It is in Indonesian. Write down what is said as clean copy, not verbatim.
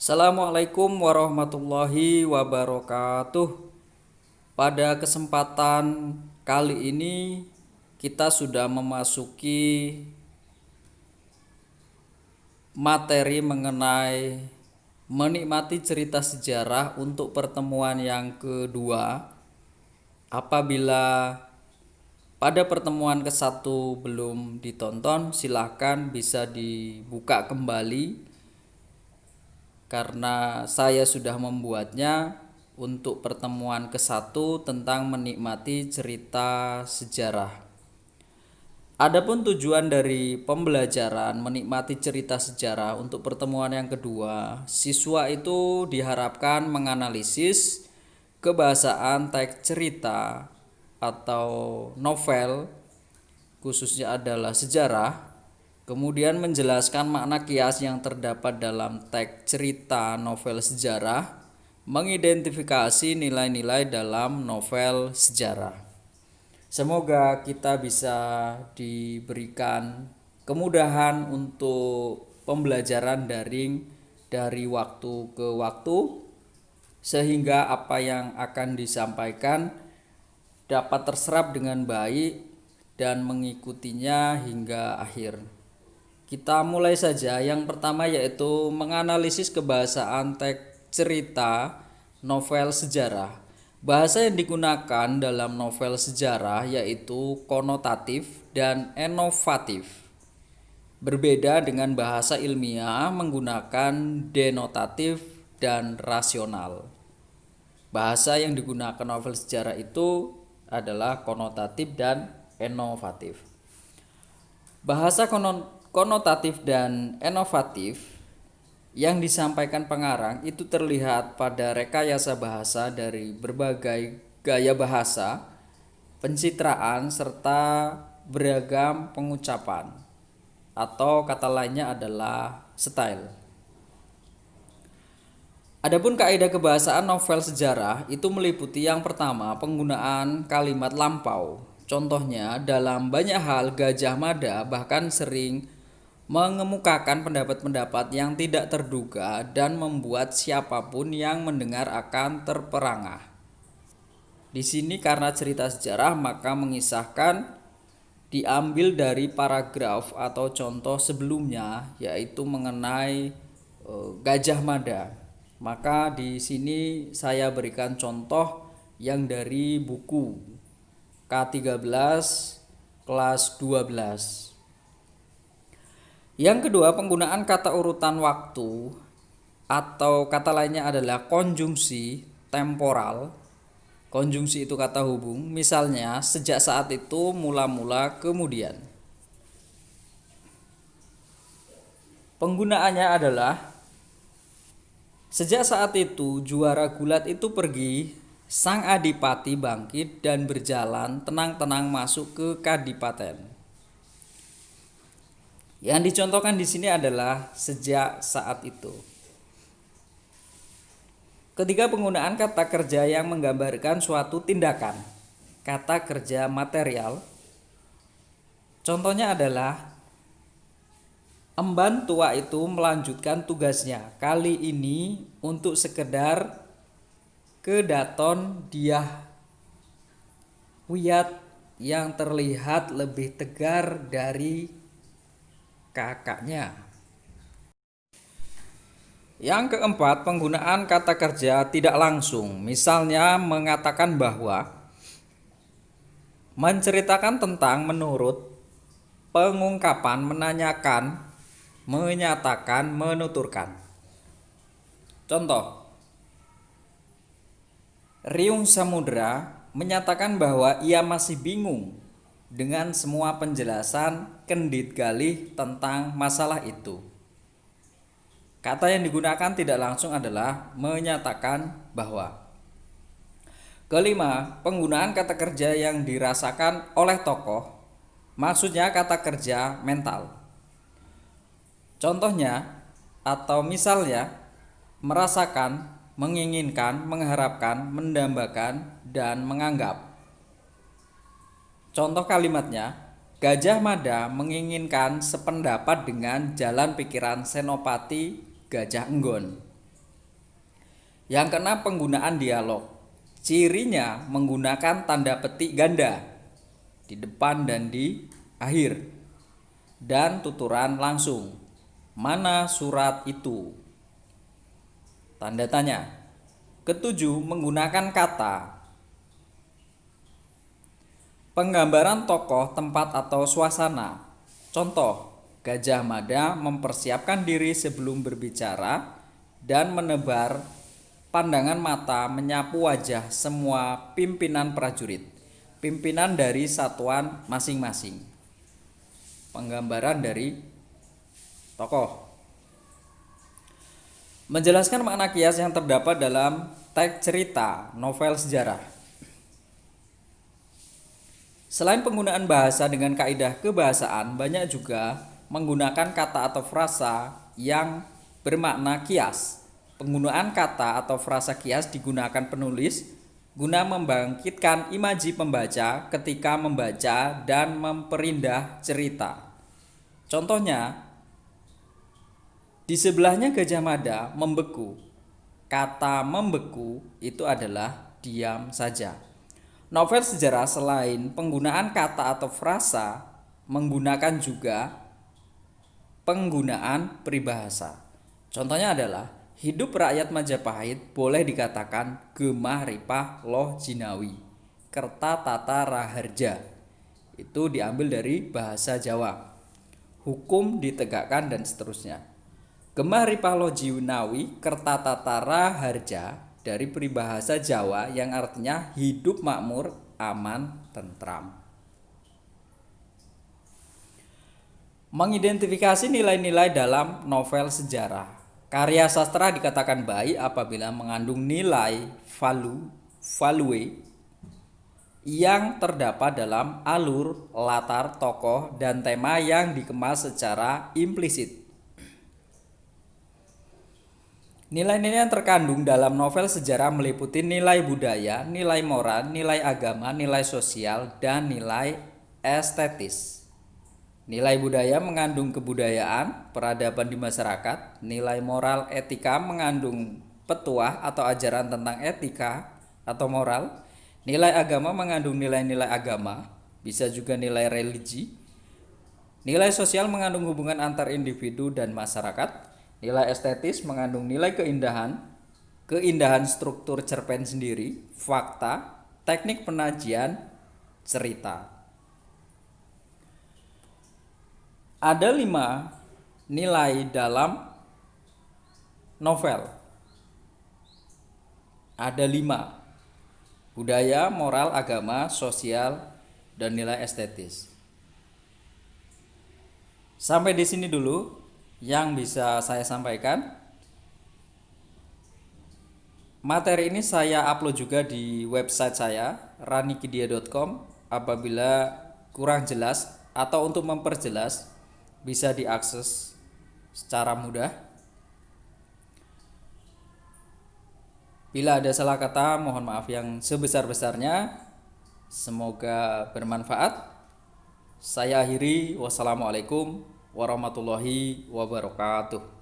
Assalamualaikum warahmatullahi wabarakatuh. Pada kesempatan kali ini kita sudah memasuki materi mengenai menikmati cerita sejarah untuk pertemuan yang kedua. Apabila pada pertemuan ke-1 belum ditonton, silahkan bisa dibuka kembali karena saya sudah membuatnya untuk pertemuan ke-1 tentang menikmati cerita sejarah. Adapun tujuan dari pembelajaran menikmati cerita sejarah untuk pertemuan yang kedua, siswa itu diharapkan menganalisis kebahasaan teks cerita atau novel, khususnya adalah sejarah, kemudian menjelaskan makna kias yang terdapat dalam teks cerita novel sejarah, mengidentifikasi nilai-nilai dalam novel sejarah. Semoga kita bisa diberikan kemudahan untuk pembelajaran daring dari waktu ke waktu, sehingga apa yang akan disampaikan dapat terserap dengan baik dan mengikutinya hingga akhir. Kita mulai saja. Yang pertama yaitu menganalisis kebahasaan teks cerita novel sejarah. Bahasa yang digunakan dalam novel sejarah yaitu konotatif dan enovatif. Berbeda dengan bahasa ilmiah menggunakan denotatif dan rasional. Bahasa yang digunakan novel sejarah itu adalah konotatif dan enovatif. Bahasa konotatif dan enovatif yang disampaikan pengarang itu terlihat pada rekayasa bahasa dari berbagai gaya bahasa, pencitraan, serta beragam pengucapan, atau kata lainnya adalah style. Adapun kaidah kebahasaan novel sejarah itu meliputi yang pertama penggunaan kalimat lampau. Contohnya dalam banyak hal Gajah Mada bahkan sering mengemukakan pendapat-pendapat yang tidak terduga dan membuat siapapun yang mendengar akan terperangah. Di sini karena cerita sejarah maka mengisahkan diambil dari paragraf atau contoh sebelumnya yaitu mengenai Gajah Mada. Maka di sini saya berikan contoh yang dari buku K13 kelas 12. Yang kedua, penggunaan kata urutan waktu atau kata lainnya adalah konjungsi temporal. Konjungsi itu kata hubung, misalnya sejak saat itu, mula-mula, kemudian. Penggunaannya adalah sejak saat itu juara gulat itu pergi, sang adipati bangkit dan berjalan tenang-tenang masuk ke kadipaten. Yang dicontohkan di sini adalah sejak saat itu. Ketiga, penggunaan kata kerja yang menggambarkan suatu tindakan. Kata kerja material. Contohnya adalah emban tua itu melanjutkan tugasnya. Kali ini untuk sekedar kedaton diah wiyat yang terlihat lebih tegar dari kakaknya. Yang keempat, penggunaan kata kerja tidak langsung. Misalnya mengatakan bahwa, menceritakan tentang, menurut, pengungkapan, menanyakan, menyatakan, menuturkan. Contoh, Riung Samudra menyatakan bahwa ia masih bingung dengan semua penjelasan Kendit Galih tentang masalah itu. Kata yang digunakan tidak langsung adalah menyatakan bahwa. Kelima, penggunaan kata kerja yang dirasakan oleh tokoh. Maksudnya kata kerja mental. Contohnya atau misalnya merasakan, menginginkan, mengharapkan, mendambakan, dan menganggap. Contoh kalimatnya, Gajah Mada menginginkan sependapat dengan jalan pikiran Senopati Gajah Enggon. Yang keenam, penggunaan dialog. Cirinya menggunakan tanda petik ganda di depan dan di akhir, dan tuturan langsung. Mana surat itu? Tanda tanya. Ketujuh, menggunakan kata. Penggambaran tokoh, tempat, atau suasana. Contoh, Gajah Mada mempersiapkan diri sebelum berbicara dan menebar pandangan mata menyapu wajah semua pimpinan prajurit, pimpinan dari satuan masing-masing. Penggambaran dari tokoh. Menjelaskan makna kias yang terdapat dalam teks cerita novel sejarah. Selain penggunaan bahasa dengan kaidah kebahasaan, banyak juga menggunakan kata atau frasa yang bermakna kias. Penggunaan kata atau frasa kias digunakan penulis guna membangkitkan imaji pembaca ketika membaca dan memperindah cerita. Contohnya, di sebelahnya Gajah Mada membeku. Kata membeku itu adalah diam saja. Novel sejarah selain penggunaan kata atau frasa, menggunakan juga penggunaan peribahasa. Contohnya adalah, hidup rakyat Majapahit boleh dikatakan gemah ripah loh jinawi, kerta tata raharja. Itu diambil dari bahasa Jawa. Hukum ditegakkan dan seterusnya. Gemah ripah loh jinawi, kerta tata raharja dari peribahasa Jawa yang artinya hidup makmur, aman, tentram. Mengidentifikasi nilai-nilai dalam novel sejarah. Karya sastra dikatakan baik apabila mengandung nilai value yang terdapat dalam alur, latar, tokoh, dan tema yang dikemas secara implisit. Nilai-nilai yang terkandung dalam novel sejarah meliputi nilai budaya, nilai moral, nilai agama, nilai sosial, dan nilai estetis. Nilai budaya mengandung kebudayaan, peradaban di masyarakat. Nilai moral, etika mengandung petuah atau ajaran tentang etika atau moral. Nilai agama mengandung nilai-nilai agama, bisa juga nilai religi. Nilai sosial mengandung hubungan antar individu dan masyarakat. Nilai estetis mengandung nilai keindahan struktur cerpen sendiri, fakta, teknik penajian, cerita. Ada 5 nilai dalam novel. Ada 5: budaya, moral, agama, sosial, dan nilai estetis. Sampai di sini dulu yang bisa saya sampaikan. Materi ini saya upload juga di website saya ranikidia.com. Apabila kurang jelas atau untuk memperjelas, bisa diakses secara mudah. Bila ada salah kata, mohon maaf yang sebesar-besarnya. Semoga bermanfaat. Saya akhiri. Wassalamualaikum warahmatullahi wabarakatuh.